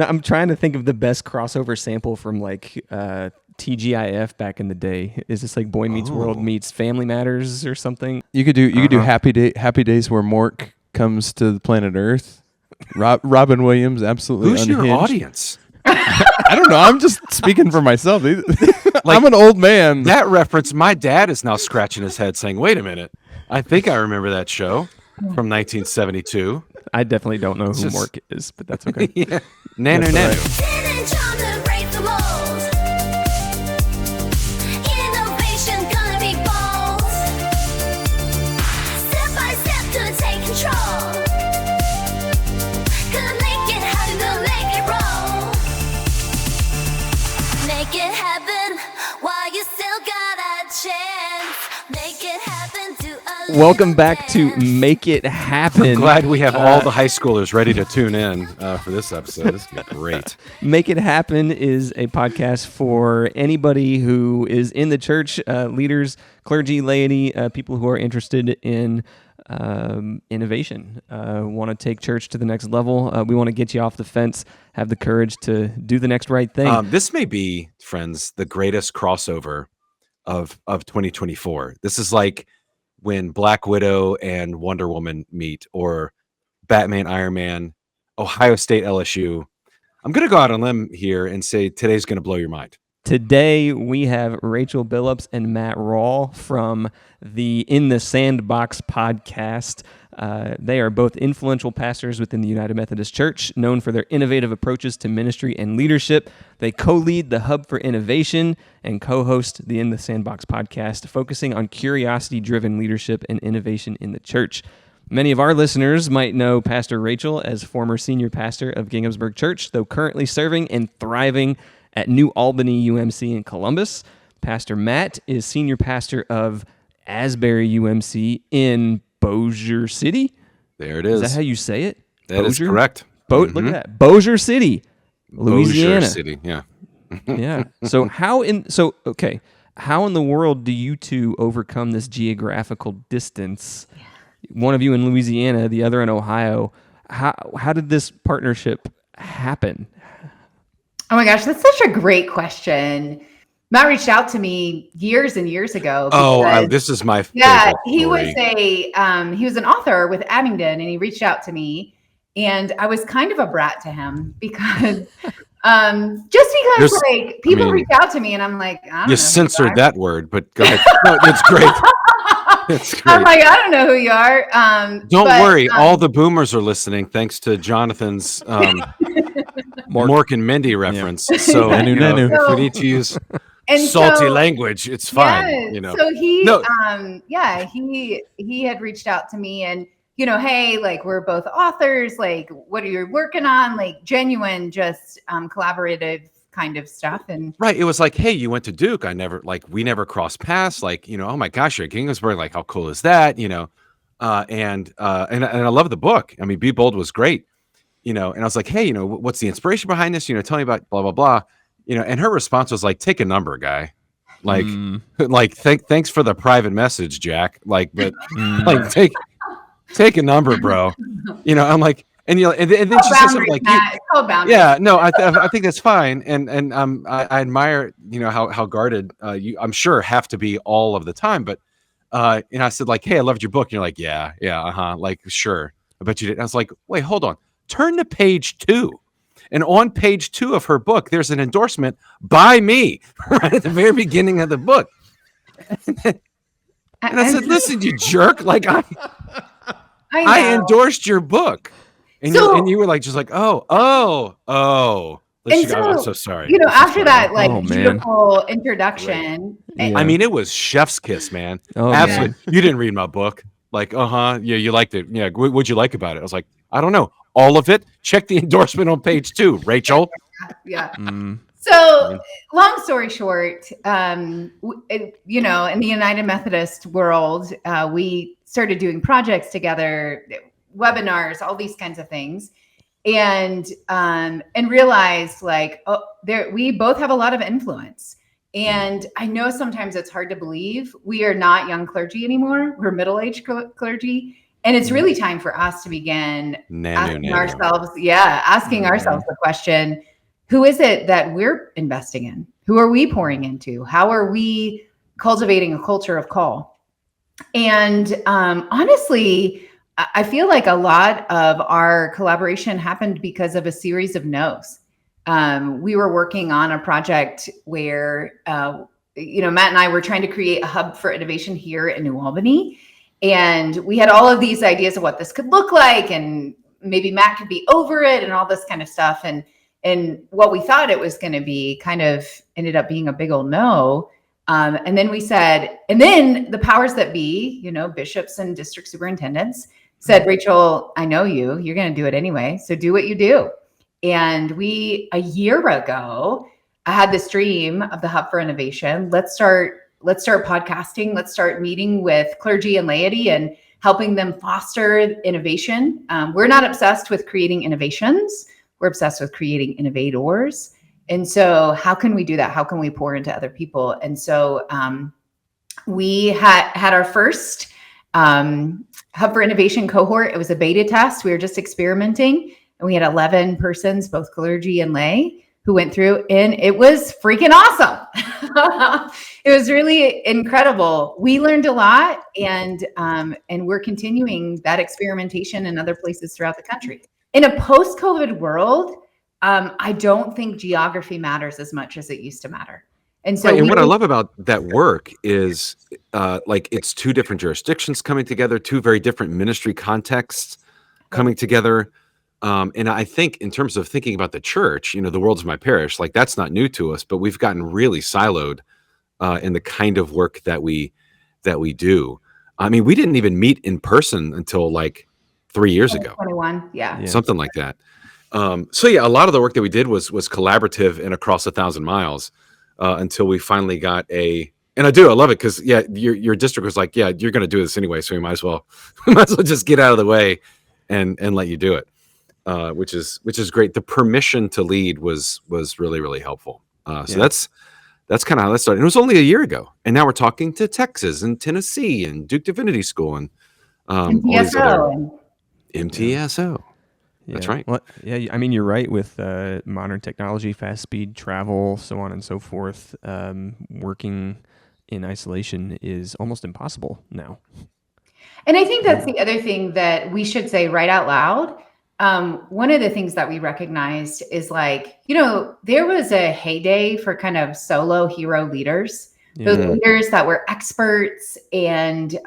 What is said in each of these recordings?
I'm trying to think of the best crossover sample from like TGIF back in the day. Is this like Boy Meets World meets Family Matters or something? You could do Happy Days where Mork comes to the planet Earth. Robin Williams, absolutely Who's unhinged. your audience? I don't know. I'm just speaking for myself. I'm an old man. That reference, my dad is now scratching his head saying, wait a minute. I think I remember that show from 1972. I definitely don't know who Mork is, but that's okay. Yeah. Nano, nano. Welcome back to Make It Happen. I'm glad we have all the high schoolers ready to tune in for this episode. This is going to be great. Make It Happen is a podcast for anybody who is in the church, leaders, clergy, laity, people who are interested in innovation, want to take church to the next level. We want to get you off the fence, have the courage to do the next right thing. This may be, friends, the greatest crossover of 2024. This is like when Black Widow and Wonder Woman meet, or Batman, Iron Man, Ohio State, LSU. I'm going to go out on a limb here and say today's going to blow your mind. Today, we have Rachel Billups and Matt Rawle from the In the Sandbox podcast. They are both influential pastors within the United Methodist Church, known for their innovative approaches to ministry and leadership. They co-lead the Hub for Innovation and co-host the In the Sandbox podcast, focusing on curiosity-driven leadership and innovation in the church. Many of our listeners might know Pastor Rachel as former senior pastor of Ginghamsburg Church, though currently serving and thriving at New Albany UMC in Columbus. Pastor Matt is senior pastor of Asbury UMC in Bossier City. There it is. Is that how you say it? That is correct. Look at that. Bossier City, Louisiana. Bossier City, yeah. Yeah. So how in the world do you two overcome this geographical distance? One of you in Louisiana, the other in Ohio. How did this partnership happen? Oh my gosh, that's such a great question. Matt reached out to me years and years ago. This is my yeah. favorite story. He was an author with Abingdon, and he reached out to me, and I was kind of a brat to him because people reach out to me, and I'm like, I don't know. You censored that word, but go ahead. No, it's great. It's great. I'm like, I don't know who you are. Don't worry, all the boomers are listening, thanks to Jonathan's Mork and Mindy reference. Yeah. So, if we need to use salty language, it's fine. Yeah, So he had reached out to me, and hey, like, we're both authors. Like, what are you working on? Like, genuine, just collaborative kind of stuff. And right, it was like, hey, you went to Duke. We never crossed paths. Like, oh my gosh, you're at Ginghamsburg. Like, how cool is that? And I love the book. I mean, Be Bold was great. And I was like, hey, what's the inspiration behind this? Tell me about blah, blah, blah. And her response was like, take a number, guy. Like, thanks for the private message, Jack. Like, but like, take a number, bro. I'm like, and then she said something like, I think that's fine. And I admire, how guarded you, I'm sure, have to be all of the time. But, I said like, hey, I loved your book. And you're like, yeah. Like, sure. I bet you did. And I was like, wait, hold on. Turn to page 2. And on page 2 of her book, there's an endorsement by me right at the very beginning of the book. And I said, listen, you jerk. Like, I endorsed your book. And you were like, just like, oh. I'm so sorry. After that, beautiful introduction. Yeah. I mean, it was chef's kiss, man. Oh, absolutely. Man. You didn't read my book. Like, yeah, you liked it. Yeah. What'd you like about it? I was like, I don't know. All of it. Check the endorsement on page 2, Rachel. Yeah. So, long story short, in the United Methodist world, we started doing projects together, webinars, all these kinds of things, and realized we both have a lot of influence. And I know sometimes it's hard to believe we are not young clergy anymore. We're middle-aged clergy. And it's really time for us to begin asking ourselves the question, who is it that we're investing in? Who are we pouring into? How are we cultivating a culture of call? And honestly, I feel like a lot of our collaboration happened because of a series of no's. We were working on a project where, Matt and I were trying to create a hub for innovation here in New Albany. And we had all of these ideas of what this could look like, and maybe Matt could be over it and all this kind of stuff. And what we thought it was going to be kind of ended up being a big old no. And then we said, and then the powers that be, bishops and district superintendents said, Rachel, I know you're going to do it anyway. So do what you do. And a year ago, I had this dream of the Hub for Innovation. Let's start podcasting. Let's start meeting with clergy and laity and helping them foster innovation. We're not obsessed with creating innovations. We're obsessed with creating innovators. And so how can we do that? How can we pour into other people? And so we had our first Hub for Innovation cohort. It was a beta test. We were just experimenting. And we had 11 persons, both clergy and lay, who went through, and it was freaking awesome. It was really incredible. We learned a lot, and we're continuing that experimentation in other places throughout the country. In a post-COVID world, I don't think geography matters as much as it used to matter. And so, and what I love about that work is, it's two different jurisdictions coming together, two very different ministry contexts coming together. And I think in terms of thinking about the church, the world's my parish, like that's not new to us, but we've gotten really siloed in the kind of work that we do. I mean, we didn't even meet in person until like 3 years ago. 21, yeah. Something like that. So yeah, a lot of the work that we did was collaborative and across 1,000 miles until we finally got and I love it because your district was like, yeah, you're going to do this anyway, so we might as well just get out of the way and let you do it. Which is great. The permission to lead was really, really helpful. So that's kind of how that started. And it was only a year ago, and now we're talking to Texas and Tennessee and Duke Divinity School and MTSO. MTSO. Yeah. That's right. Well, yeah, I mean, you're right with modern technology, fast speed travel, so on and so forth. Working in isolation is almost impossible now. And I think that's the other thing that we should say right out loud. One of the things that we recognized is there was a heyday for kind of solo hero leaders, those leaders that were experts, and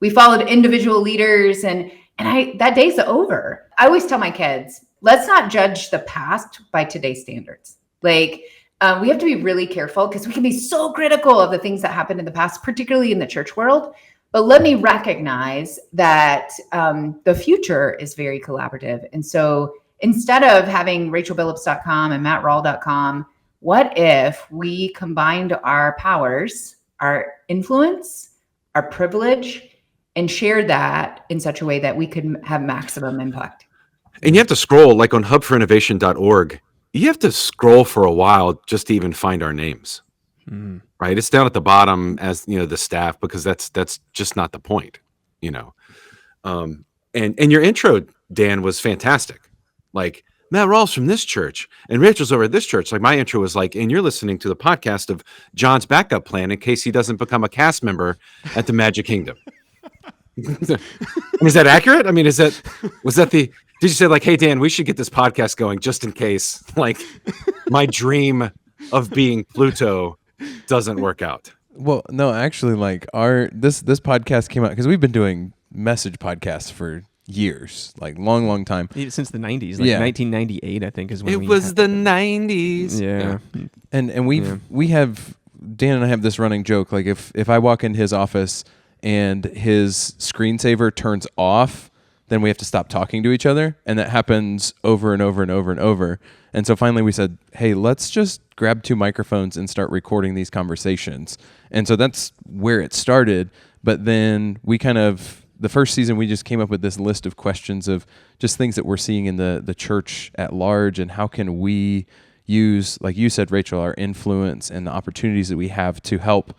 we followed individual leaders, and that day's over. I always tell my kids, let's not judge the past by today's standards. We have to be really careful because we can be so critical of the things that happened in the past, particularly in the church world. But let me recognize that the future is very collaborative. And so instead of having RachelBillups.com and MattRawle.com, what if we combined our powers, our influence, our privilege, and shared that in such a way that we could have maximum impact? And you have to scroll, like on hubforinnovation.org, you have to scroll for a while just to even find our names. Right, it's down at the bottom as the staff, because that's just not the point, And your intro, Dan, was fantastic. Like, Matt Rawle's from this church and Rachel's over at this church. Like, my intro was like, and you're listening to the podcast of John's backup plan in case he doesn't become a cast member at the Magic Kingdom. Is that accurate? I mean, did you say like, hey Dan, we should get this podcast going just in case like my dream of being Pluto doesn't work out? Well, no, actually, like this podcast came out because we've been doing message podcasts for years, like long time, since the 90s, like 1998, I think is when it was the 90s. Yeah, and we have Dan and I have this running joke, like if I walk in his office and his screensaver turns off, then we have to stop talking to each other, and that happens over and over and over and over. And so finally we said, hey, let's just grab 2 microphones and start recording these conversations. And so that's where it started. But then we the first season, we just came up with this list of questions of just things that we're seeing in the church at large, and how can we use, like you said, Rachel, our influence and the opportunities that we have to help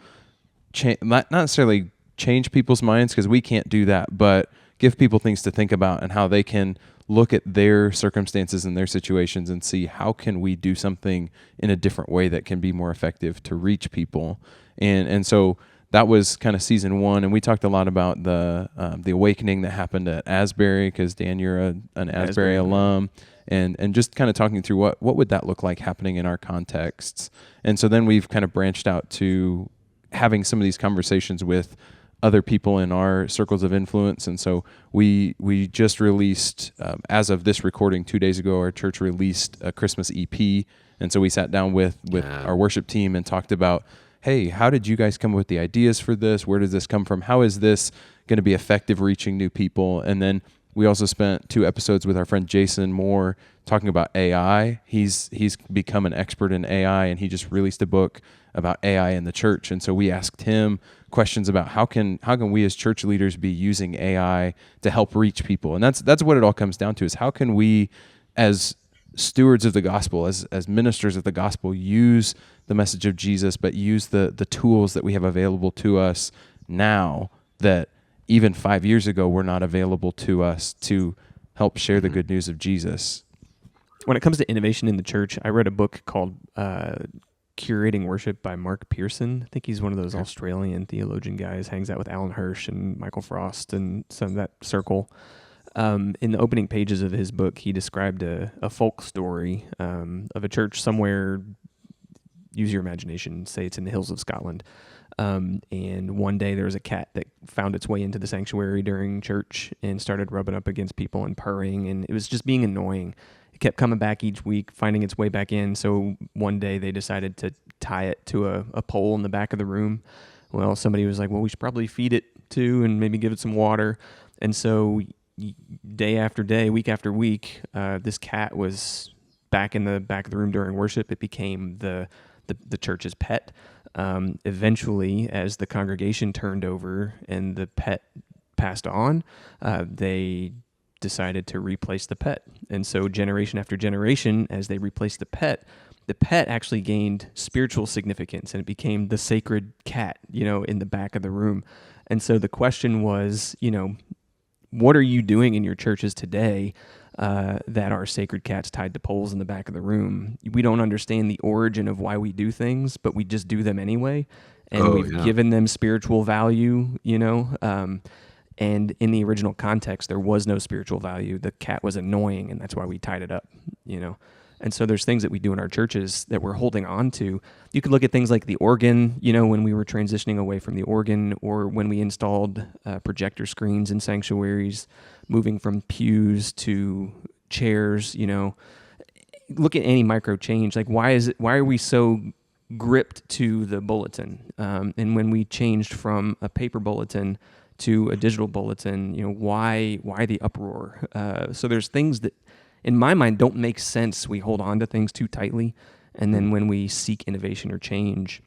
not necessarily change people's minds, because we can't do that, but give people things to think about and how they can look at their circumstances and their situations and see how can we do something in a different way that can be more effective to reach people. And so that was kind of season 1, and we talked a lot about the awakening that happened at Asbury, because Dan, you're an Asbury alum, and just kind of talking through what would that look like happening in our contexts. And so then we've kind of branched out to having some of these conversations with other people in our circles of influence. And so we just released, as of this recording 2 days ago, our church released a Christmas EP. And so we sat down with our worship team and talked about, hey, how did you guys come up with the ideas for this? Where does this come from? How is this going to be effective reaching new people? And then we also spent 2 episodes with our friend Jason Moore talking about AI. He's become an expert in AI, and he just released a book about AI in the church. And so we asked him questions about how can we as church leaders be using AI to help reach people? And that's what it all comes down to, is how can we, as stewards of the gospel, as ministers of the gospel, use the message of Jesus, but use the tools that we have available to us now that even 5 years ago were not available to us to help share the good news of Jesus. When it comes to innovation in the church, I read a book called Curating Worship by Mark Pearson. I think he's one of those Australian theologian guys, hangs out with Alan Hirsch and Michael Frost and some of that circle. In the opening pages of his book, he described a folk story of a church somewhere, use your imagination, say it's in the hills of Scotland. And one day there was a cat that found its way into the sanctuary during church and started rubbing up against people and purring, and it was just being annoying. It kept coming back each week, finding its way back in. So one day they decided to tie it to a pole in the back of the room. Well, somebody was like, well, we should probably feed it too and maybe give it some water. And so day after day, week after week, this cat was back in the back of the room during worship. It became the church's pet. Eventually, as the congregation turned over and the pet passed on, they decided to replace the pet. And so generation after generation, as they replaced the pet actually gained spiritual significance, and it became the sacred cat, in the back of the room. And so the question was, what are you doing in your churches today that are sacred cats tied to poles in the back of the room? We don't understand the origin of why we do things, but we just do them anyway. And we've given them spiritual value, and in the original context, there was no spiritual value. The cat was annoying, and that's why we tied it up, And so there's things that we do in our churches that we're holding on to. You could look at things like the organ, when we were transitioning away from the organ, or when we installed projector screens in sanctuaries, moving from pews to chairs, Look at any micro change. Like, why are we so gripped to the bulletin? And when we changed from a paper bulletin to a digital bulletin, why the uproar? So there's things that, in my mind, don't make sense. We hold on to things too tightly, and then when we seek innovation or change,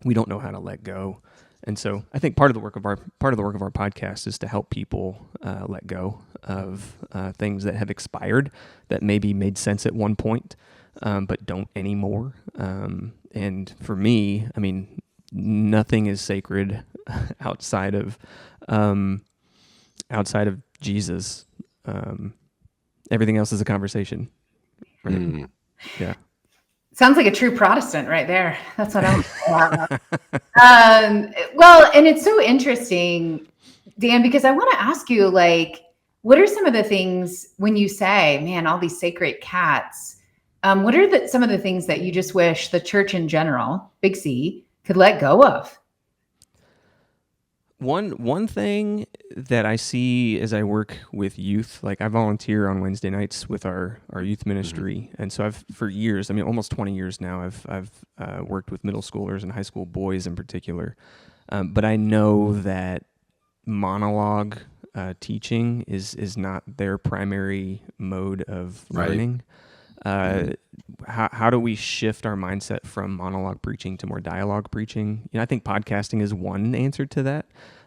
we don't know how to let go. And so I think part of the work of our podcast is to help people let go of things that have expired, that maybe made sense at one point, but don't anymore. And for me, nothing is sacred outside of Jesus. Everything else is a conversation. Right? Yeah. Sounds like a true Protestant right there. That's what I'm well, and it's so interesting, Dan, because I want to ask you, what are some of the things when you say, man, all these sacred cats, what are some of the things that you just wish the church in general, Big C, could let go of? One thing that I see as I work with youth, like I volunteer on Wednesday nights with our youth ministry, and so I've for years, almost 20 years now, I've worked with middle schoolers and high school boys in particular, but I know that monologue teaching is not their primary mode of learning. How do we shift our mindset from monologue preaching to more dialogue preaching? I think podcasting is one answer to that.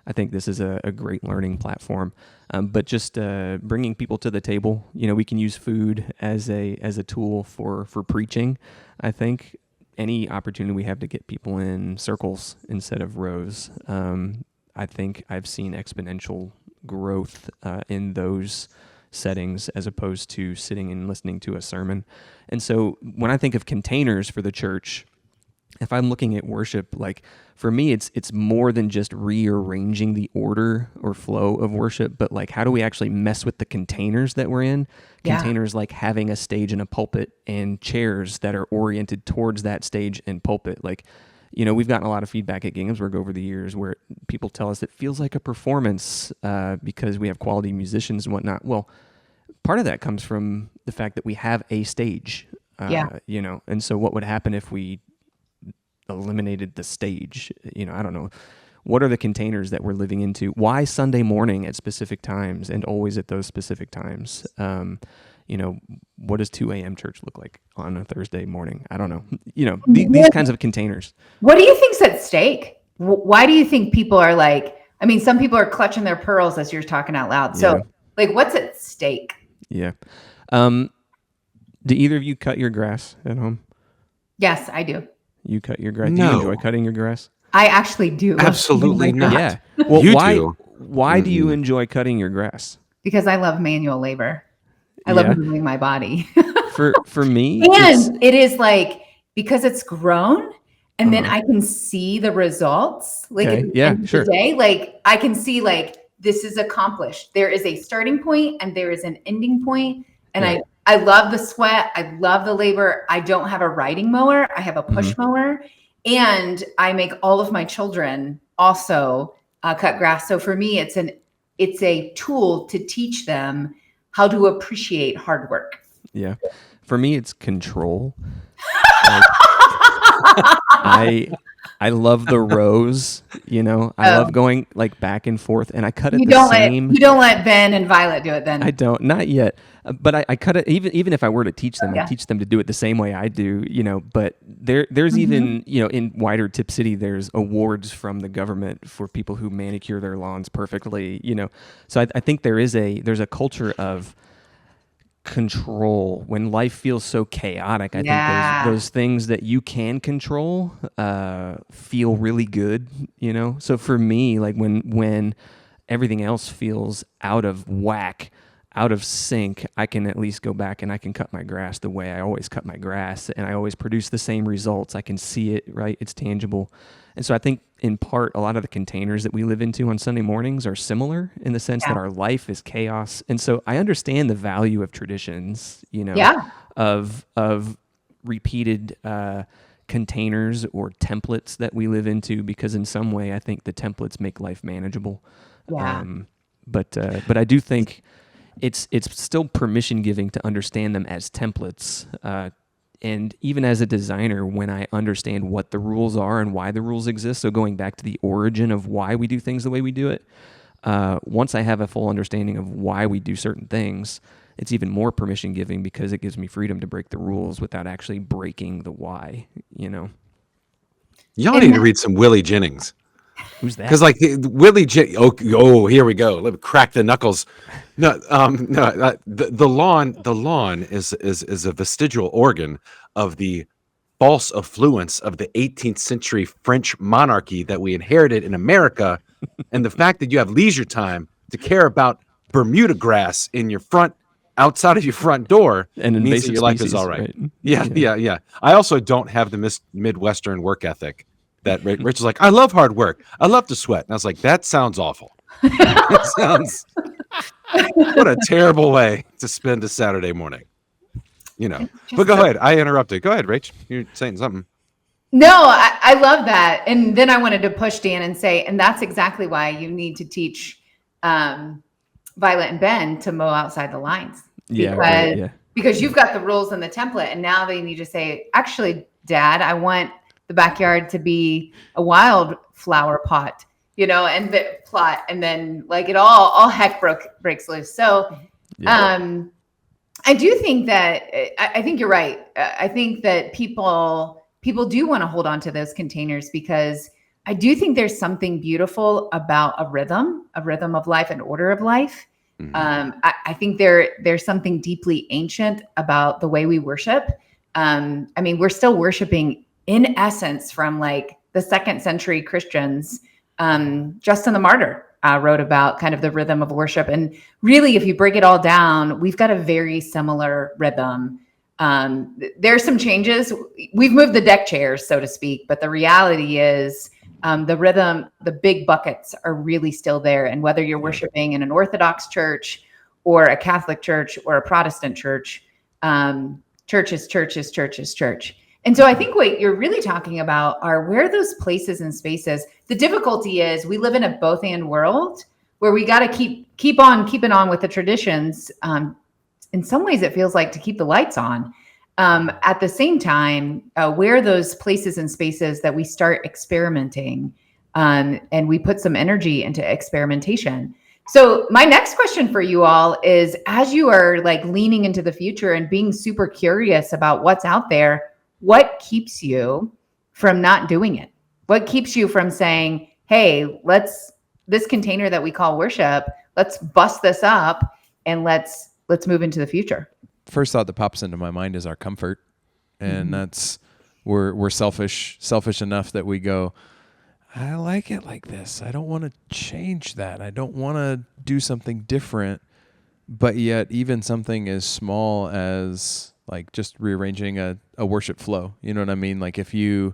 I think this is a great learning platform, but just bringing people to the table. We can use food as a tool for preaching. I think any opportunity we have to get people in circles instead of rows. I think I've seen exponential growth in those settings as opposed to sitting and listening to a sermon. And so when I think of containers for the church, if I'm looking at worship, like for me, it's more than just rearranging the order or flow of worship, but like how do we actually mess with the containers that we're in? Yeah. Containers like having a stage and a pulpit and chairs that are oriented towards that stage and pulpit. Like, you know, we've gotten a lot of feedback at Ginghamsburg over the years where people tell us it feels like a performance because we have quality musicians and whatnot. Well, part of that comes from the fact that we have a stage, you know, and so what would happen if we eliminated the stage? You know, I don't know. What are the containers that we're living into? Why Sunday morning at specific times and always at those specific times? You know, what does 2 a.m. church look like on a Thursday morning? I don't know. You know, these kinds of containers. What do you think's at stake? Why do you think people are like, I mean, some people are clutching their pearls as you're talking out loud. So like, what's at stake? Yeah. Do either of you cut your grass at home? Yes, I do. You cut your grass? No. Do you enjoy cutting your grass? I actually do. Absolutely not. Yeah. Well, You why? do. Why do you enjoy cutting your grass? Because I love manual labor. I love moving my body. For me, and it is like, because it's grown and then I can see the results. Like at the end of the day, like I can see like this is accomplished. There is a starting point and there is an ending point. And I love the sweat. I love the labor. I don't have a riding mower. I have a push mower. And I make all of my children also cut grass. So for me, it's a tool to teach them how to appreciate hard work. Yeah. For me, it's control. I love the rows, you know. I love going like back and forth, and I cut it the same. You don't let Ben and Violet do it then. I don't, not yet. But I cut it, even if I were to teach them, I teach them to do it the same way I do, you know. But there's even, you know, in wider Tip City, there's awards from the government for people who manicure their lawns perfectly, you know. So I think there's a culture of control when life feels so chaotic. I think those things that you can control feel really good, you know. So for me, like when everything else feels out of whack, out of sync, I can at least go back and I can cut my grass the way I always cut my grass, and I always produce the same results. I can see it, right? It's tangible. And so I think in part, a lot of the containers that we live into on Sunday mornings are similar in the sense that our life is chaos. And so I understand the value of traditions, you know, of repeated containers or templates that we live into, because in some way I think the templates make life manageable. But I do think it's still permission giving to understand them as templates. And even as a designer, when I understand what the rules are and why the rules exist, so going back to the origin of why we do things the way we do it, once I have a full understanding of why we do certain things, it's even more permission giving because it gives me freedom to break the rules without actually breaking the why, you know. Y'all need to read some Willie Jennings. Who's that? Because like Willie here we go. Let me crack the knuckles. The lawn is a vestigial organ of the false affluence of the 18th century French monarchy that we inherited in America, and the fact that you have leisure time to care about Bermuda grass in your outside of your front door, and means that your life is all right. Yeah. I also don't have the Midwestern work ethic that Rachel's like, I love hard work. I love to sweat. And I was like, that sounds awful. That sounds, what a terrible way to spend a Saturday morning, you know. But go ahead. I interrupted. Go ahead, Rach. You're saying something. No, I love that. And then I wanted to push Dan and say, and that's exactly why you need to teach Violet and Ben to mow outside the lines. Because you've got the rules and the template, and now they need to say, actually, Dad, I want the backyard to be a wildflower pot, you know, and the plot, and then like it all heck breaks loose. So, I do think that I think you're right. I think that people do want to hold on to those containers, because I do think there's something beautiful about a rhythm of life, an order of life. I think there's something deeply ancient about the way we worship. I mean, we're still worshiping in essence from like the 2nd century Christians Justin the Martyr wrote about kind of the rhythm of worship. And really, if you break it all down, we've got a very similar rhythm. There's some changes. We've moved the deck chairs, so to speak, but the reality is the rhythm, the big buckets are really still there. And whether you're worshiping in an Orthodox church or a Catholic church or a Protestant church, church is church is church is church. And so I think what you're really talking about are where those places and spaces. The difficulty is we live in a both and world where we got to keep on keeping on with the traditions. In some ways, it feels like to keep the lights on. At the same time, where those places and spaces that we start experimenting and we put some energy into experimentation. So my next question for you all is, as you are like leaning into the future and being super curious about what's out there, what keeps you from not doing it? What keeps you from saying, hey, this container that we call worship, let's bust this up and let's move into the future? First thought that pops into my mind is our comfort. And that's, we're selfish enough that we go, I like it like this. I don't want to change that. I don't want to do something different. But yet even something as small as like just rearranging a worship flow, you know what I mean? Like if you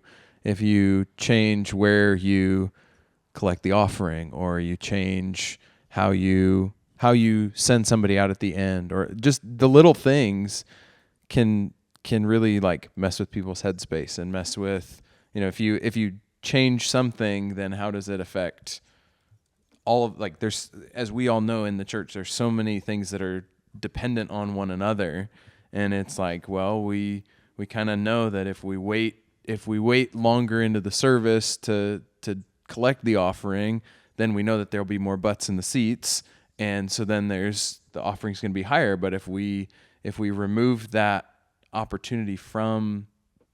change where you collect the offering, or you change how you send somebody out at the end, or just the little things can really like mess with people's headspace and mess with, if you change something, then how does it affect all of, like, there's, as we all know in the church, there's so many things that are dependent on one another. And it's like, well, we kind of know that if we wait longer into the service to collect the offering, then we know that there'll be more butts in the seats. And so then the offering's going to be higher. But if we remove that opportunity from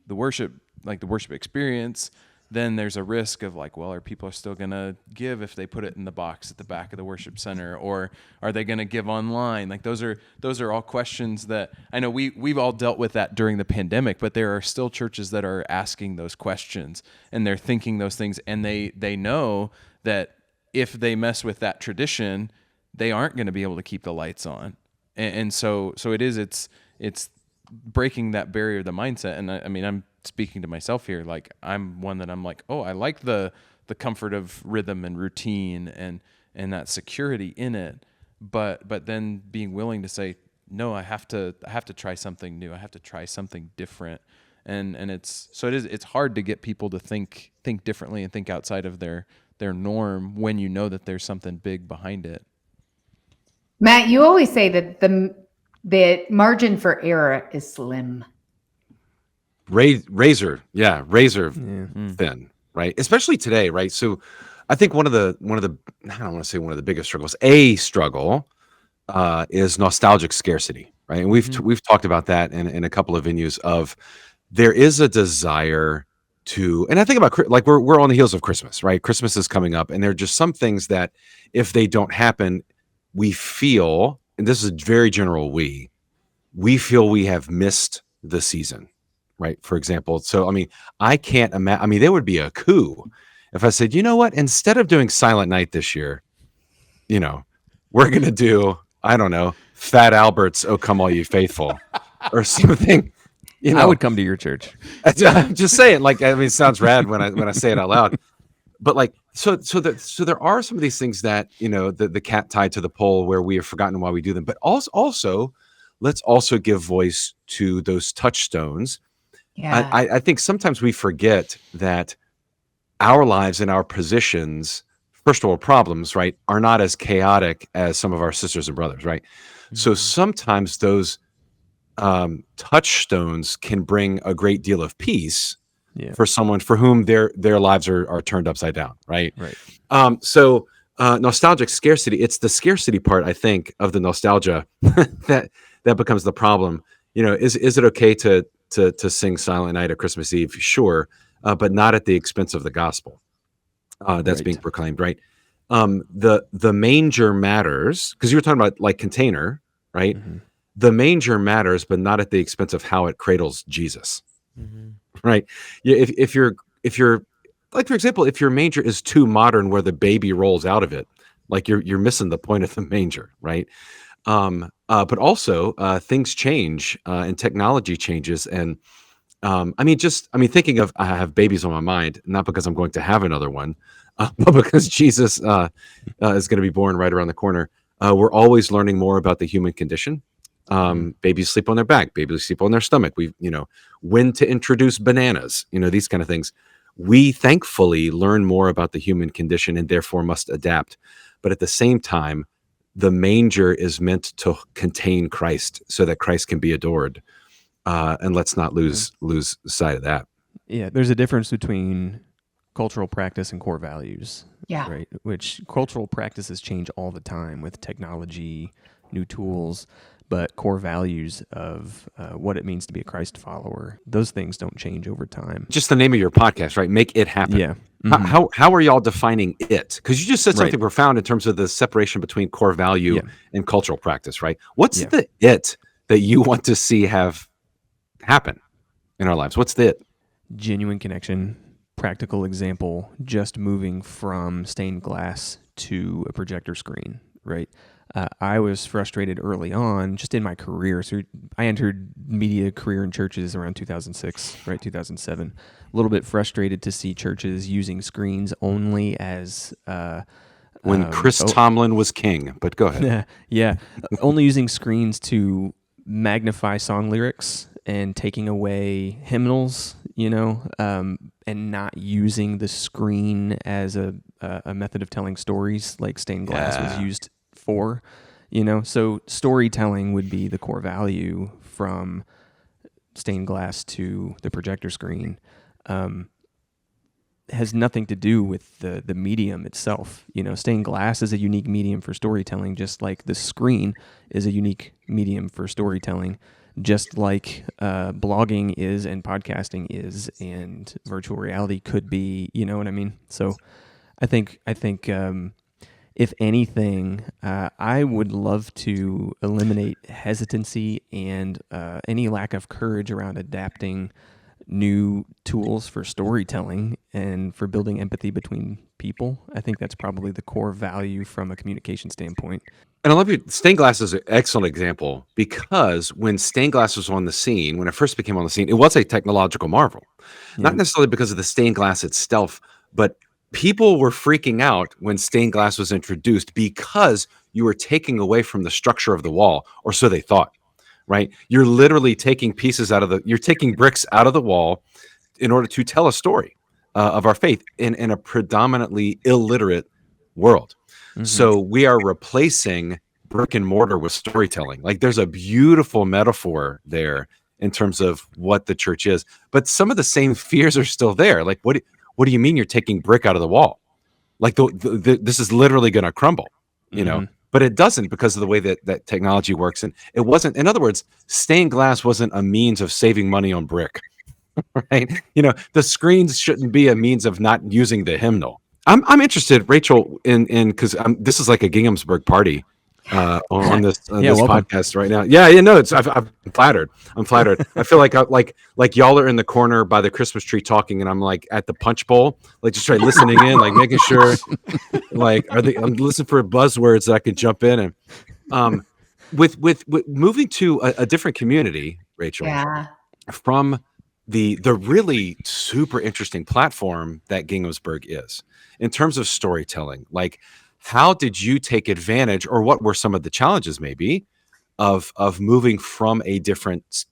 the worship, like the worship experience, then there's a risk of like, well, are people still going to give if they put it in the box at the back of the worship center, or are they going to give online? Like those are all questions that I know we've all dealt with that during the pandemic, but there are still churches that are asking those questions and they're thinking those things, and they know that if they mess with that tradition, they aren't going to be able to keep the lights on. And so it's breaking that barrier of the mindset. And I mean, I'm speaking to myself here. Like I'm one that I'm like, oh, I like the comfort of rhythm and routine and that security in it. But then being willing to say, no, I have to try something new. I have to try something different. And it's hard to get people to think differently and think outside of their norm when you know that there's something big behind it. Matt, you always say that the margin for error is slim. Razor thin, right? Especially today, right? So I think one of the I don't want to say one of the biggest struggles, is nostalgic scarcity, right? And we've talked about that in a couple of venues of there is a desire to, and I think about like we're on the heels of Christmas, right? Christmas is coming up, and there are just some things that if they don't happen, we feel, and this is a very general we feel we have missed the season, right? For example, so I mean, I can't imagine. I mean, there would be a coup if I said, you know what, instead of doing Silent Night this year, we're gonna do, I don't know, Fat Albert's "Oh Come All You Faithful" or something. I would come to your church. I'm just saying, like, I mean, it sounds rad when I say it out loud, but like, so there are some of these things that the cat tied to the pole where we have forgotten why we do them, but also let's also give voice to those touchstones. Yeah. I think sometimes we forget that our lives and our positions, first of all, problems, right, are not as chaotic as some of our sisters and brothers, right? Mm-hmm. So sometimes those touchstones can bring a great deal of peace for someone for whom their lives are turned upside down, right? Right. So nostalgic scarcity, it's the scarcity part, I think, of the nostalgia that becomes the problem. Is it okay to sing Silent Night at Christmas Eve? Sure, but not at the expense of the gospel that's being proclaimed, right? The manger matters, because you were talking about like container, right? Mm-hmm. The manger matters, but not at the expense of how it cradles Jesus, right? If you're like for example, if your manger is too modern where the baby rolls out of it, like you're missing the point of the manger, right? But also things change and technology changes. And thinking of, I have babies on my mind, not because I'm going to have another one, but because Jesus is going to be born right around the corner. We're always learning more about the human condition. Babies sleep on their back, babies sleep on their stomach. When to introduce bananas, these kind of things. We thankfully learn more about the human condition and therefore must adapt. But at the same time, the manger is meant to contain Christ so that Christ can be adored. And let's not lose sight of that. Yeah, there's a difference between cultural practice and core values. Yeah. Right. Which cultural practices change all the time with technology, new tools, but core values of what it means to be a Christ follower, those things don't change over time. Just the name of your podcast, right? Make it happen. Yeah. Mm-hmm. How are y'all defining it? Because you just said something profound in terms of the separation between core value and cultural practice, right? What's the it that you want to see have happen in our lives? What's the it? Genuine connection. Practical example, just moving from stained glass to a projector screen, right? I was frustrated early on just in my career. So I entered media career in churches around 2006, right? 2007. A little bit frustrated to see churches using screens only as... when Chris Tomlin was king, but go ahead. Yeah. Only using screens to magnify song lyrics and taking away hymnals, and not using the screen as a method of telling stories like stained glass was used for, So storytelling would be the core value from stained glass to the projector screen. Has nothing to do with the medium itself. Stained glass is a unique medium for storytelling, just like the screen is a unique medium for storytelling, just like blogging is and podcasting is and virtual reality could be, you know what I mean? So I think if anything, I would love to eliminate hesitancy and any lack of courage around adapting new tools for storytelling and for building empathy between people. I think that's probably the core value from a communication standpoint. And I love you. Stained glass is an excellent example because when stained glass was on the scene, when it first became on the scene, it was a technological marvel. Not necessarily because of the stained glass itself, but people were freaking out when stained glass was introduced because you were taking away from the structure of the wall, or so they thought, right? You're literally taking you're taking bricks out of the wall in order to tell a story of our faith in a predominantly illiterate world. Mm-hmm. So we are replacing brick and mortar with storytelling. Like there's a beautiful metaphor there in terms of what the church is, but some of the same fears are still there. Like, what do you mean you're taking brick out of the wall? Like this is literally going to crumble, but it doesn't because of the way that technology works. And it wasn't, in other words, stained glass wasn't a means of saving money on brick, right? The screens shouldn't be a means of not using the hymnal. I'm interested, Rachel, in because this is like a Ginghamsburg party on this podcast right now. No, I'm flattered. I feel like y'all are in the corner by the Christmas tree talking, and I'm like at the punch bowl, like just listening in, like making sure, like I'm listening for buzzwords that I can jump in and with moving to a different community, Rachel, from the really super interesting platform that Ginghamsburg is in terms of storytelling. Like, how did you take advantage, or what were some of the challenges maybe of moving from a different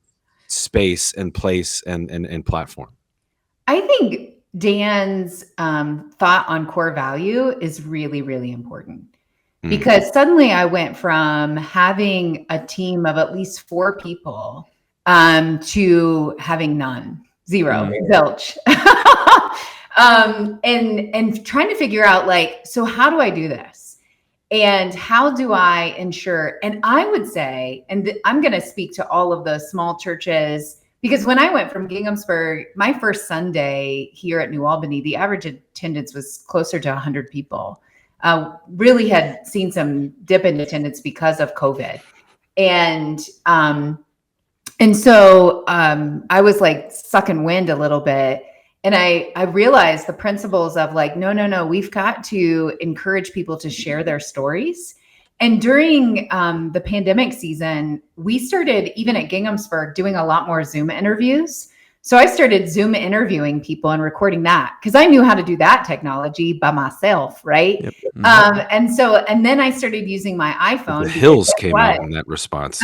space and place and platform? I think Dan's thought on core value is really, really important because suddenly I went from having a team of at least 4 people to having none, 0, zilch. And trying to figure out so how do I do this? And how do I ensure? And I would say, I'm going to speak to all of those small churches, because when I went from Ginghamsburg, my first Sunday here at New Albany, the average attendance was closer to 100 people. Really had seen some dip in attendance because of COVID. And so I was like sucking wind a little bit. And I realized the principles of like, no, we've got to encourage people to share their stories. And during the pandemic season, we started, even at Ginghamsburg, doing a lot more Zoom interviews. So I started Zoom interviewing people and recording that because I knew how to do that technology by myself, right? Yep. Mm-hmm. And then I started using my iPhone. The hills came out in that response.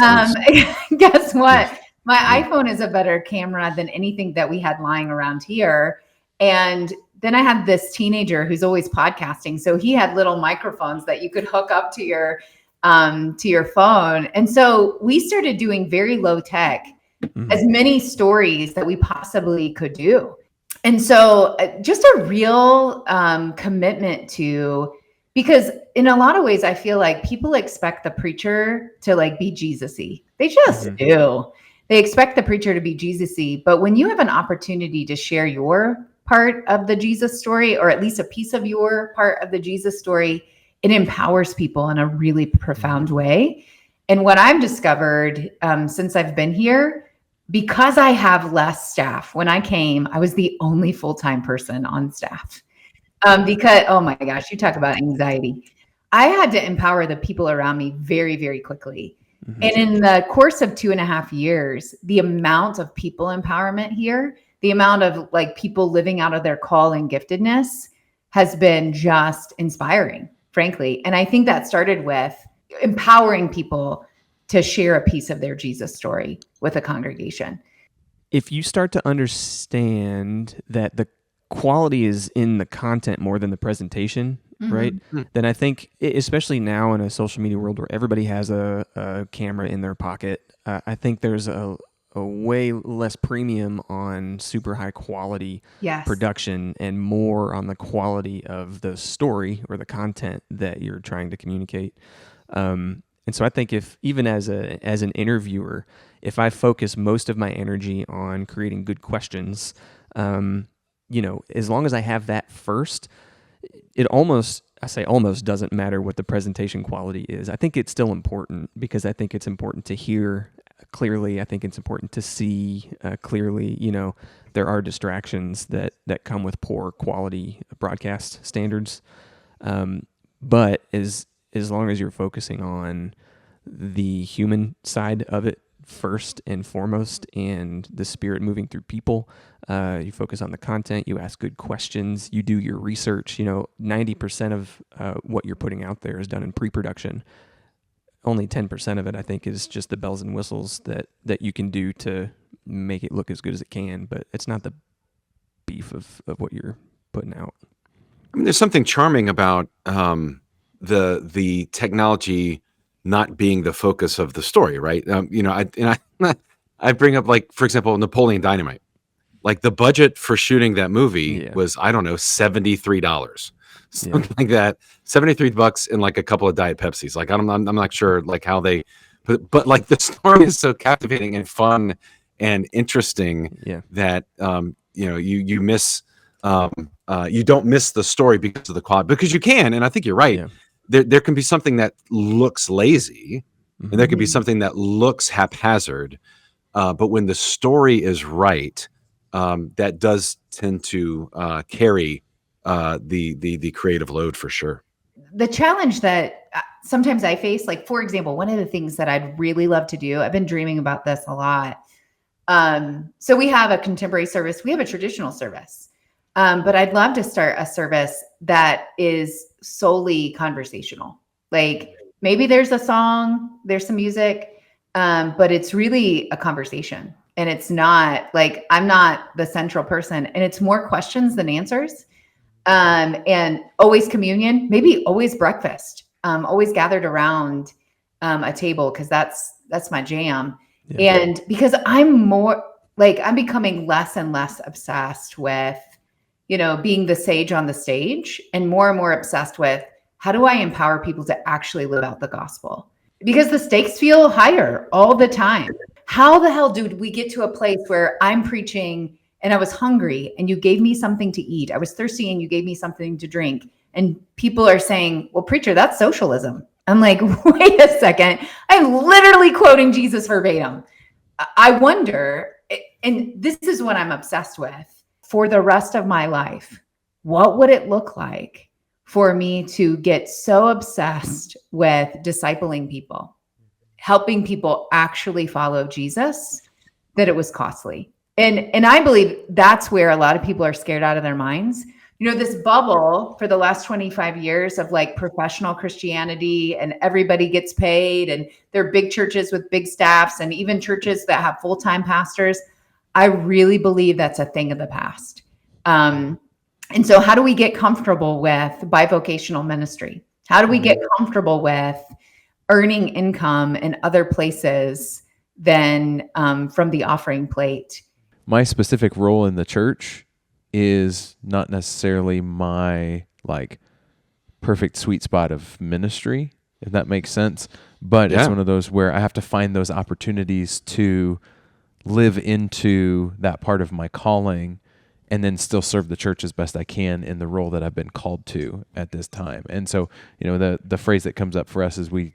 Guess what? My iPhone is a better camera than anything that we had lying around here. And then I had this teenager who's always podcasting. So he had little microphones that you could hook up to your phone. And so we started doing very low tech, as many stories that we possibly could do. And so just a real commitment to, because in a lot of ways, I feel like people expect the preacher to like be Jesus-y. They just do. They expect the preacher to be Jesus-y. But when you have an opportunity to share your part of the Jesus story, or at least a piece of your part of the Jesus story, it empowers people in a really profound way. And what I've discovered since I've been here, because I have less staff, when I came, I was the only full-time person on staff. Because, oh my gosh, you talk about anxiety. I had to empower the people around me very, very quickly. And in the course of 2.5 years, the amount of people empowerment here, the amount of like people living out of their call and giftedness has been just inspiring, frankly. And I think that started with empowering people to share a piece of their Jesus story with a congregation. If you start to understand that the quality is in the content more than the presentation, right? Then I think, especially now in a social media world where everybody has a camera in their pocket, I think there's a way less premium on super high quality production and more on the quality of the story or the content that you're trying to communicate. And so I think if even as an interviewer, if I focus most of my energy on creating good questions, as long as I have that first, it almost doesn't matter what the presentation quality is. I think it's still important because I think it's important to hear clearly. I think it's important to see clearly. There are distractions that come with poor quality broadcast standards. But as long as you're focusing on the human side of it first and foremost, and the Spirit moving through people, you focus on the content, you ask good questions, you do your research. 90% of what you're putting out there is done in pre-production. Only 10% of it, I think, is just the bells and whistles that you can do to make it look as good as it can, but it's not the beef of what you're putting out. I mean, there's something charming about the technology not being the focus of the story, right? I bring up, like, for example, Napoleon Dynamite. Like, the budget for shooting that movie was, I don't know, $73, something like that. $73 and like a couple of Diet Pepsis. Like, I'm not sure like how they, but like the story is so captivating and fun and interesting that you miss you don't miss the story because of the quality, because you can, and I think you're right. Yeah. There can be something that looks lazy, and there can be something that looks haphazard, but when the story is right, that does tend to carry the creative load for sure. The challenge that sometimes I face, like, for example, one of the things that I'd really love to do, I've been dreaming about this a lot. So we have a contemporary service, we have a traditional service. But I'd love to start a service that is solely conversational. Like, maybe there's a song, there's some music, but it's really a conversation. And it's not like, I'm not the central person, and it's more questions than answers. And always communion, maybe always breakfast, always gathered around a table, because that's my jam. Yeah. And because I'm becoming less and less obsessed with being the sage on the stage, and more obsessed with, how do I empower people to actually live out the gospel? Because the stakes feel higher all the time. How the hell did we get to a place where I'm preaching and I was hungry and you gave me something to eat? I was thirsty and you gave me something to drink. And people are saying, well, preacher, that's socialism. I'm like, wait a second. I'm literally quoting Jesus verbatim. I wonder, and this is what I'm obsessed with. for the rest of my life, what would it look like for me to get so obsessed with discipling people, helping people actually follow Jesus, that it was costly? And I believe that's where a lot of people are scared out of their minds. You know, this bubble for the last 25 years of like professional Christianity, and everybody gets paid, and there are big churches with big staffs, and even churches that have full-time pastors. I really believe that's a thing of the past. And so how do we get comfortable with bivocational ministry? How do we get comfortable with earning income in other places than from the offering plate? My specific role in the church is not necessarily my like perfect sweet spot of ministry, if that makes sense. But it's one of those where I have to find those opportunities to live into that part of my calling and then still serve the church as best I can in the role that I've been called to at this time. And so, you know, the phrase that comes up for us is we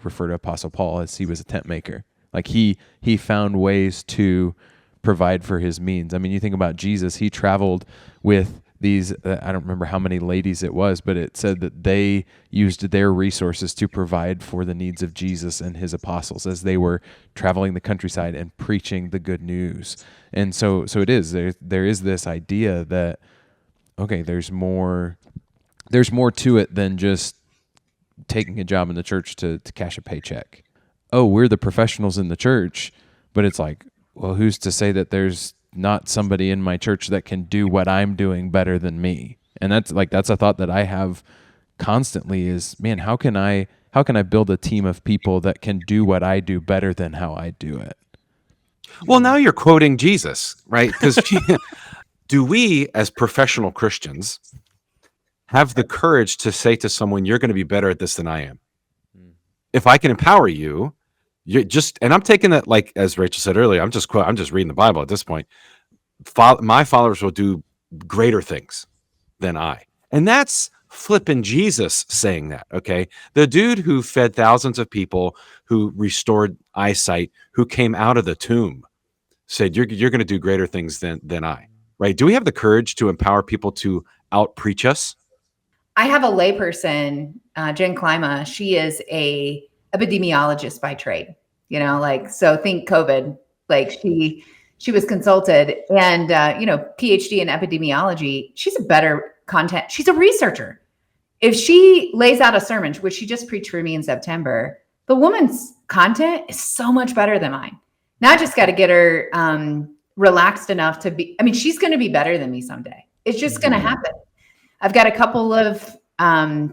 refer to Apostle Paul as he was a tent maker. Like he found ways to provide for his means. I mean, you think about Jesus, he traveled with these, I don't remember how many ladies it was, but it said that they used their resources to provide for the needs of Jesus and his apostles as they were traveling the countryside and preaching the good news. And so it is, there is this idea that, okay, there's more to it than just taking a job in the church to cash a paycheck. Oh, we're the professionals in the church, but it's like, well, who's to say that there's not somebody in my church that can do what I'm doing better than me? And that's a thought that I have constantly is, man, how can I build a team of people that can do what I do better than how I do it? Well, now you're quoting Jesus, right? Because do we as professional Christians have the courage to say to someone, you're going to be better at this than I am? If I can empower you, and I'm taking that, like, as Rachel said earlier, I'm just reading the Bible at this point. My followers will do greater things than I. And that's flipping Jesus saying that, okay? The dude who fed thousands of people, who restored eyesight, who came out of the tomb, said, you're going to do greater things than I, right? Do we have the courage to empower people to out-preach us? I have a layperson, Jen Klima. She is a epidemiologist by trade, you know, like, so think COVID, like she was consulted and, PhD in epidemiology. She's a better content. She's a researcher. If she lays out a sermon, which she just preached for me in September, the woman's content is so much better than mine. Now I just got to get her relaxed enough to be, she's going to be better than me someday. It's just going to happen. I've got a couple of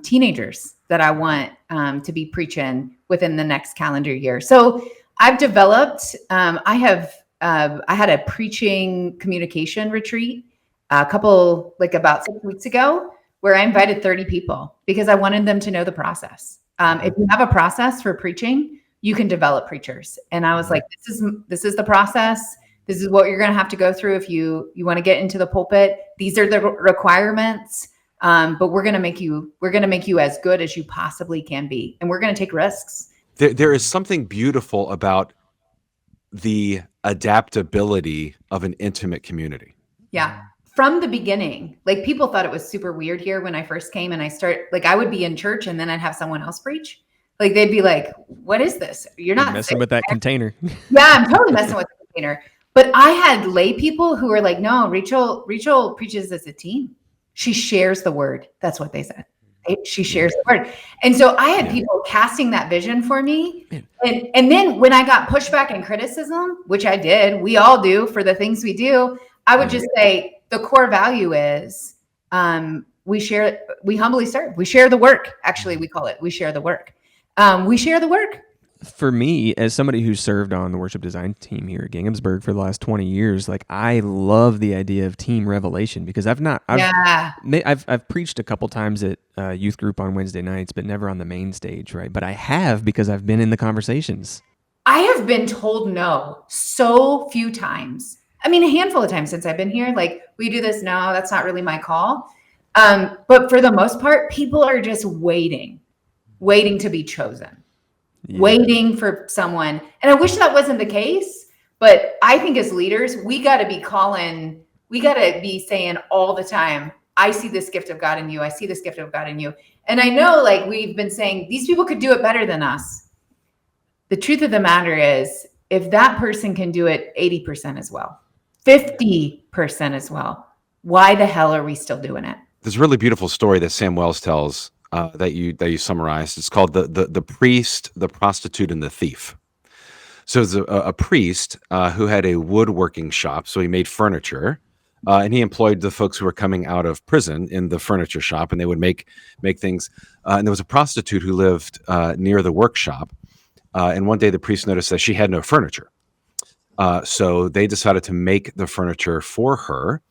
teenagers that I want to be preaching within the next calendar year. So I've developed, I had a preaching communication retreat about 6 weeks ago, where I invited 30 people because I wanted them to know the process. If you have a process for preaching, you can develop preachers. And I was like, this is the process. This is what you're going to have to go through if you want to get into the pulpit. These are the requirements. But we're going to make you as good as you possibly can be. And we're going to take risks. There is something beautiful about the adaptability of an intimate community. Yeah. From the beginning, like, people thought it was super weird here when I first came, and I would be in church and then I'd have someone else preach. Like, they'd be like, what is this? You're not messing with that container. Yeah, I'm totally messing with the container. But I had lay people who were like, no, Rachel preaches as a team. She shares the word. That's what they said. She shares the word. And so I had people casting that vision for me. And then when I got pushback and criticism, which I did, we all do for the things we do, I would just say the core value is we humbly serve. We share the work. Actually, we call it, we share the work. We share the work. For me, as somebody who served on the worship design team here at Ginghamsburg for the last 20 years, like, I love the idea of team revelation, because I've preached a couple times at youth group on Wednesday nights, but never on the main stage, right? But I have, because I've been in the conversations. I have been told no so few times. A handful of times since I've been here, like, we do this. No, that's not really my call. But for the most part, people are just waiting to be chosen. Yeah. Waiting for someone. And I wish that wasn't the case, but I think as leaders, we got to be calling We got to be saying all the time, I see this gift of God in you. I see this gift of God in you. And I know, like, we've been saying, these people could do it better than us. The truth of the matter is, if that person can do it 80% as well, 50% as well, why the hell are we still doing it? There's a really beautiful story that Sam Wells tells that you summarized. It's called the priest, the prostitute, and the thief. So it's a priest who had a woodworking shop. So he made furniture, and he employed the folks who were coming out of prison in the furniture shop, and they would make things. And there was a prostitute who lived near the workshop. And one day the priest noticed that she had no furniture. So they decided to make the furniture for her.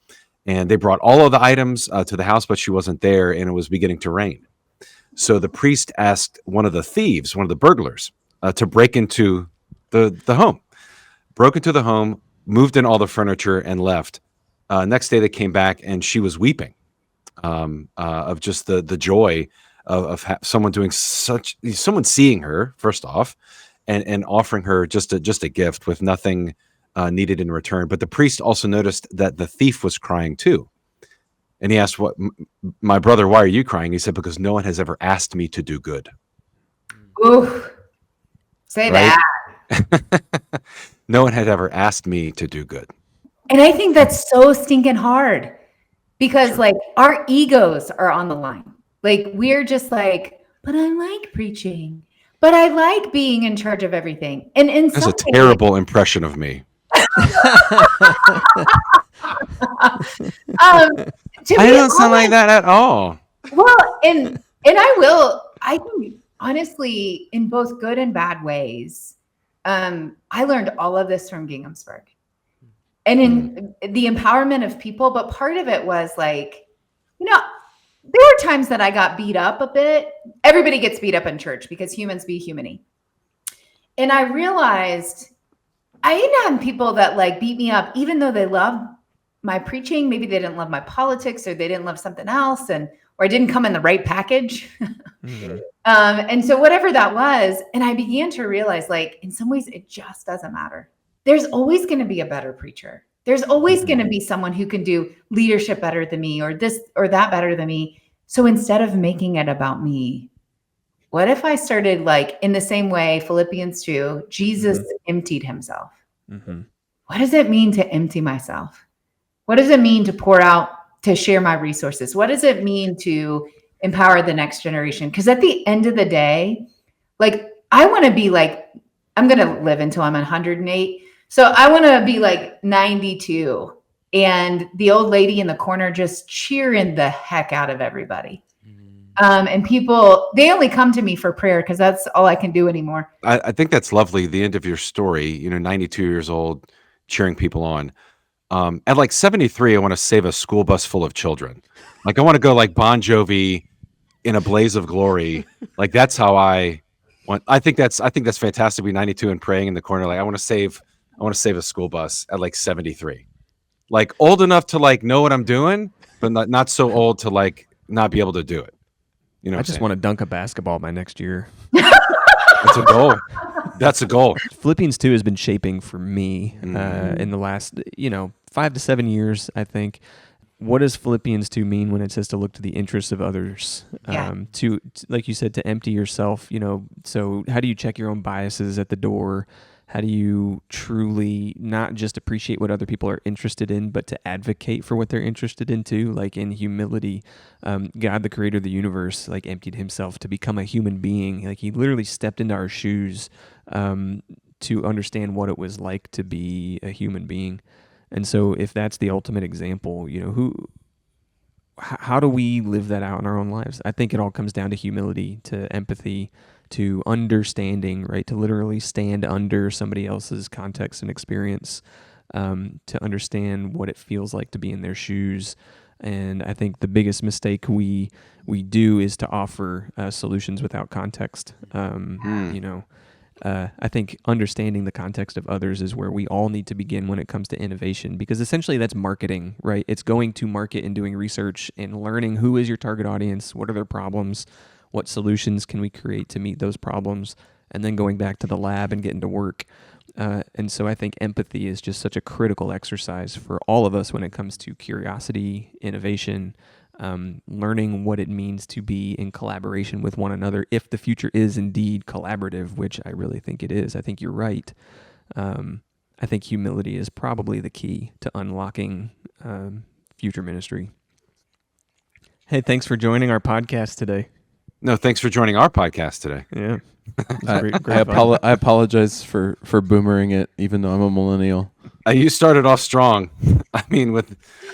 And they brought all of the items to the house, but she wasn't there, and it was beginning to rain. So the priest asked one of the thieves, one of the burglars, to break into the home. Broke into the home, moved in all the furniture, and left. Next day they came back, and she was weeping of just the joy of someone doing someone seeing her, first off, and offering her just a gift with nothing needed in return. But the priest also noticed that the thief was crying too. And he asked, "What, my brother, why are you crying?" He said, "Because no one has ever asked me to do good." Ooh, say Right? that. No one had ever asked me to do good. And I think that's so stinking hard because like our egos are on the line. Like we're just like, but I like preaching, but I like being in charge of everything. And in That's some a terrible impression of me. I don't sound like that at all. Well, and I think honestly, in both good and bad ways, I learned all of this from Ginghamsburg and in the empowerment of people. But part of it was like, there were times that I got beat up a bit. Everybody gets beat up in church because humans be humany. And I realized I even had people that like beat me up, even though they loved my preaching. Maybe they didn't love my politics or they didn't love something else, or I didn't come in the right package. And so whatever that was, and I began to realize, like, in some ways, it just doesn't matter. There's always going to be a better preacher. There's always going to be someone who can do leadership better than me, or this or that better than me. So instead of making it about me, what if I started like in the same way, Philippians 2, Jesus emptied himself. What does it mean to empty myself? What does it mean to pour out, to share my resources? What does it mean to empower the next generation? Because at the end of the day, like I want to be like, I'm going to live until I'm 108. So I want to be like 92 and the old lady in the corner just cheering the heck out of everybody. And people, they only come to me for prayer because that's all I can do anymore. I think that's lovely. The end of your story, 92 years old, cheering people on. At like 73, I want to save a school bus full of children. Like I want to go like Bon Jovi in a blaze of glory. Like that's how I want. I think that's fantastic. Be 92 and praying in the corner. Like I want to save a school bus at like 73. Like old enough to like know what I'm doing, but not so old to like not be able to do it. I just want to dunk a basketball by next year. That's a goal. That's a goal. Philippians 2 has been shaping for me in the last, 5 to 7 years, I think. What does Philippians 2 mean when it says to look to the interests of others? Yeah. To, like you said, to empty yourself, so how do you check your own biases at the door? How do you truly not just appreciate what other people are interested in, but to advocate for what they're interested in too? Like in humility, God, the creator of the universe, like emptied himself to become a human being. Like he literally stepped into our shoes to understand what it was like to be a human being. And so if that's the ultimate example, how do we live that out in our own lives? I think it all comes down to humility, to empathy, to understanding, right? To literally stand under somebody else's context and experience, to understand what it feels like to be in their shoes. And I think the biggest mistake we do is to offer solutions without context. I think understanding the context of others is where we all need to begin when it comes to innovation, because essentially that's marketing, right? It's going to market and doing research and learning who is your target audience, what are their problems, what solutions can we create to meet those problems, and then going back to the lab and getting to work. And so I think empathy is just such a critical exercise for all of us when it comes to curiosity, innovation, learning what it means to be in collaboration with one another. If the future is indeed collaborative, which I really think it is, I think you're right. I think humility is probably the key to unlocking future ministry. Hey, thanks for joining our podcast today. No, thanks for joining our podcast today. Yeah. I apologize for boomering it, even though I'm a millennial. You started off strong. I mean,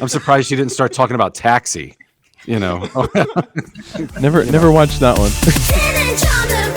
I'm surprised you didn't start talking about Taxi. You know, never watched that one.